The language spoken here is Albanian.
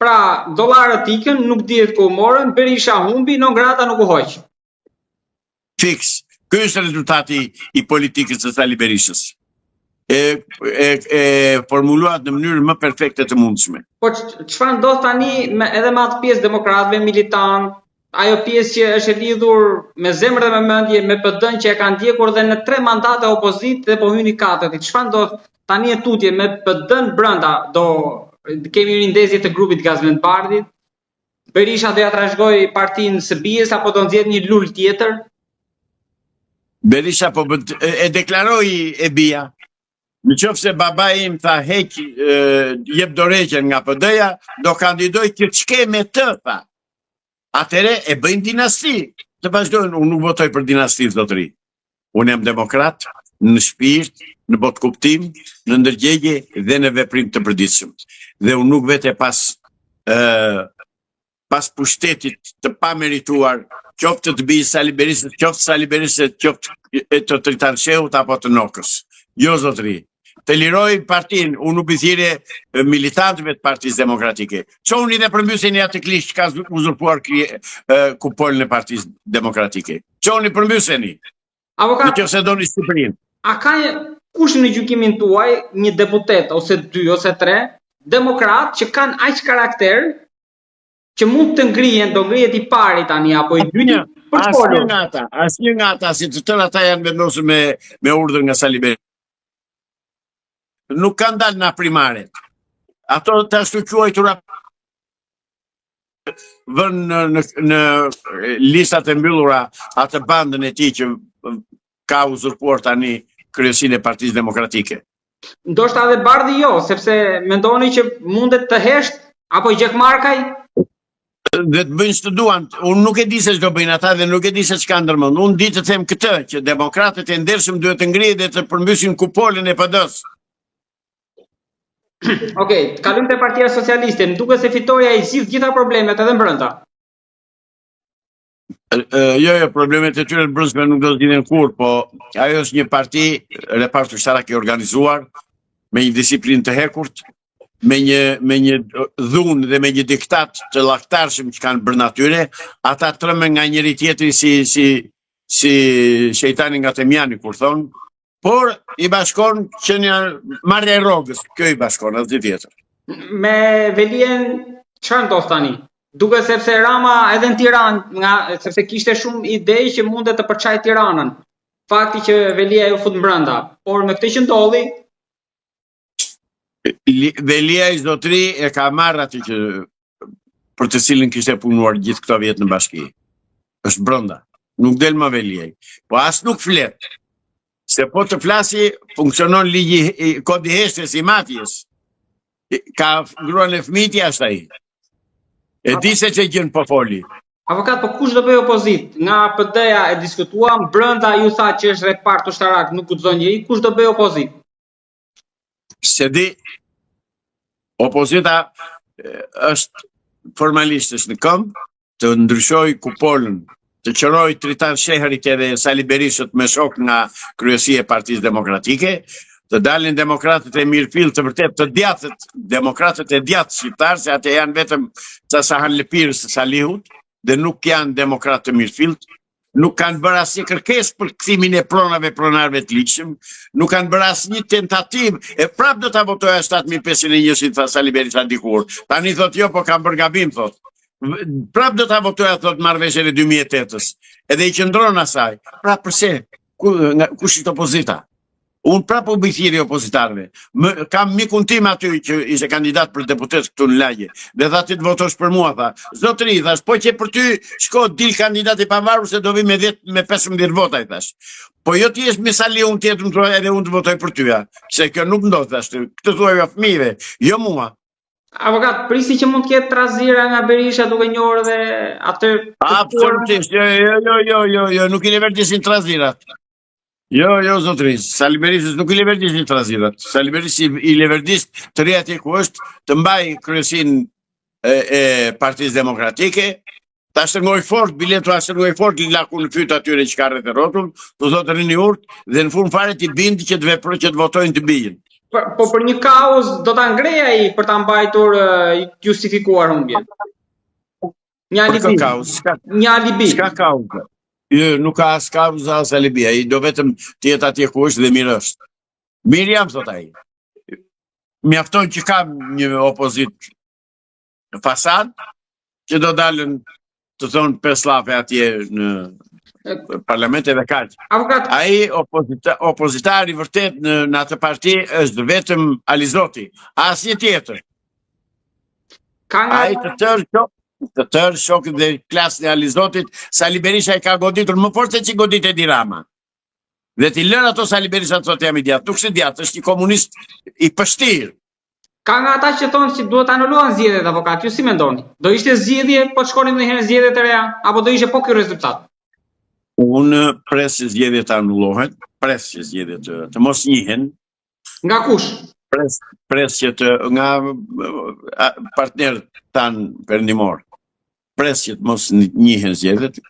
Pra, dollarët ikën, nuk dihet ku morën, Berisha humbi, non grata nuk u hoq. Fiks. Ky është rezultati i politikës së Sali Berishës. Formuluat në mënyrë më perfekte të mundshme. Po çfarë ndodh tani edhe me atë pjesë demokratëve, militant, ajo pjesë që është e lidhur me zemër dhe me mendje me PD-n që e kanë ndjekur dhe në 3 mandate opozitë dhe po hyni 4. Çfarë ndodh tani e tutje me PD-n brenda, kemi rindezje të grupit Gazvend Bardit, Berisha do ja trashëgoj partinë së bijës apo do nxjerr një lul tjetër? Berisha po e deklaroi e bija. Në qoftë se babai im tha heq jep dorëqen nga PD-ja, do kandidoj këtë çke me të, tha. Atëre e bëjnë dinasti. Të vazhdojnë, unë nuk votoj për dinasti, zotëri. Unë jam demokrat, në shpirt, në botë kuptim, në ndërgjegje dhe në veprim të përditshëm. Dhe unë nuk vete pas pushtetit të pamerituar, qoftë të bijë Sali Berishës, qoftë Sali Berishës, qoftë të Tritan Shehut apo të Nokës. Jo, zotëri. Të liroj partinë, unë nuk i thirrje militantëve të Partisë Demokratike. Çoni dhe përmbyseni atë klish që ka uzurpuar kupolën e Partisë Demokratike. Çoni përmbyseni. Avokat, nëse doni Shqipërinë. A ka kush në gjykimin tuaj një deputet ose 2 ose 3 demokrat që kanë aq karakter që mund të ngrihen, do ngrihet i pari tani apo i dyti? Asnjë nga ata, si të tërë ata janë vendosur me urdhër nga Sali Berisha. Nuk kanë dalë nga primaret. Ato të ashtu quajtura vënë në listat e mbyllura atë bandën e tij që ka uzurpuar tani kryesinë e Partisë Demokratike. Ndoshta edhe Bardhi jo, sepse mendoni që mundet të hesht apo Gjekmarkaj? Dhe të bëjnë që të duan. Unë nuk e di se ç'do bëjnë ata dhe nuk e di se ç'ka ndërmend. Unë di të them këtë, që demokratët e ndershëm duhet të ngrihen dhe të përmbysin kupolën e PD-s. Okej, kalojmë te Partia Socialiste. Më duket se fitoria i gjitha problemet edhe brenda. Jo, problemet e tyre të brendshme nuk do të zgjidhen kur, po ajo është një parti repart ushtarak i organizuar me një disiplinë të hekurt, me një dhunë dhe me një diktat të llaktarshëm që kanë bërë natyre, ata trëmen nga njëri tjetri si shejtani nga Temjani, kur thonë, por i bashkon që një marrja e rrogës, kjo i bashkon, asgjë tjetër. Me Velien, çfarë ndodh tani? Duke sepse Rama edhe në Tiranë, sepse kishte shumë ide që mundet të përçaj Tiranën. Fakti që Velia ju fut brenda, por me këtë që ndodhi, Velia i zotëri e ka marrë atë që për të cilin kishte punuar gjithë këto vjet në bashki. Është brenda. Nuk del më Velia. Po as nuk flet. Se po të flasi, funksionon ligji kodi heshtjes i mafjes. Ka gruan e fëmijit jashtë ai. E di se që gjën po foli. Avokat, po kush do bëj opozit? Nga PD-ja e diskutuam, brenda ju tha që është repart ushtarak, nuk guxon njëri, kush do bëj opozit? Se di, opozita është formalisht është në këmbë të ndryshoj kupolën, të qëroj Tritan Shehrit edhe Sali Berishët me shok nga kryesia e Partisë Demokratike, të dalin demokratët e mirëfill të vërtet të djatët, demokratët e djatë shqiptarë, se atë janë vetëm ca Sahan Lepirës së Salihut, dhe nuk janë demokratë të mirëfill, nuk kanë bërë asnjë kërkesë për kthimin e pronarëve të ligjshëm, nuk kanë bërë asnjë tentativë, e prapë do ta votoja 7501 si tha Sali Berisha dikur. Tani thotë jo, po kanë bërë gabim, thotë. Prapë do ta votoja, thotë, marrëveshjen e 2008-s. Edhe i qëndron asaj. Pra pse? Kush është opozita? Unë prapë u bëjthiri opozitarve. Kam mikun tim aty që ishte kandidat për deputet këtu në lagje. Dhe tha ti të votosh për mua, tha. Zotëri, thash, po që për ty shko dil kandidat i pavarur se do vi me 15 vota, i thash. Po jo ti jesh me Sali unë tjetër edhe unë të votoj për tyja. Se kjo nuk ndodh, thash, këtë thuaj jo fëmijëve, jo mua. Avokat, prisi që mund të ketë trazira nga Berisha duke njohur dhe atë. Absolutisht, jo, nuk i levertisin trazirat. Jo, zotëri, Sali Berishës nuk i levertisin trazirat. Sali Berishës i levertis të ri atje ku është, të mbaj kryesinë e Partisë Demokratike, ta shërngoj fort, biletu a shërngoj fort, laku në fyt atyre që ka rreth e rrotull, të thotë rini urt, dhe në fund fare t'i bindi që të votojnë të bijën. Po për një kauz do ta ngrej ai për ta mbajtur justifikuar humbjen. Një Për kë alibi. kauz? Një alibi. S'ka kauza. Jo, nuk ka as kauza as alibi. Ai do vetëm të jetë atje ku është dhe mirë është. Mirë jam, thot ai. Mjafton që kam një opozit fasad, që do dalën të thonë Peslafe atje në parlament edhe kaq. Avokat, Ai opozitari vërtet në atë parti është vetëm Alizoti, asnjë tjetër. ka nga Ai të tërë shokët dhe klasën e Alizotit, Sali Berisha i ka goditur më fort se që godit e Rama. Dhe ti lën ato Sali Berisha sot jam i djatë, nuk se djatë, është një komunist i pështirë. Ka nga ata që thonë që duhet anulohen zgjedhjet, avokat. Ju si mendoni? Do ishte zgjedhje po të shkonim ndonjëherë zgjedhje të reja apo do ishte po ky rezultat? Unë pres që zgjedhjet të anullohen, pres që zgjedhjet të mos njihen, Nga kush? pres që nga partnerët tanë perëndimor, pres që të mos njihen zgjedhjet.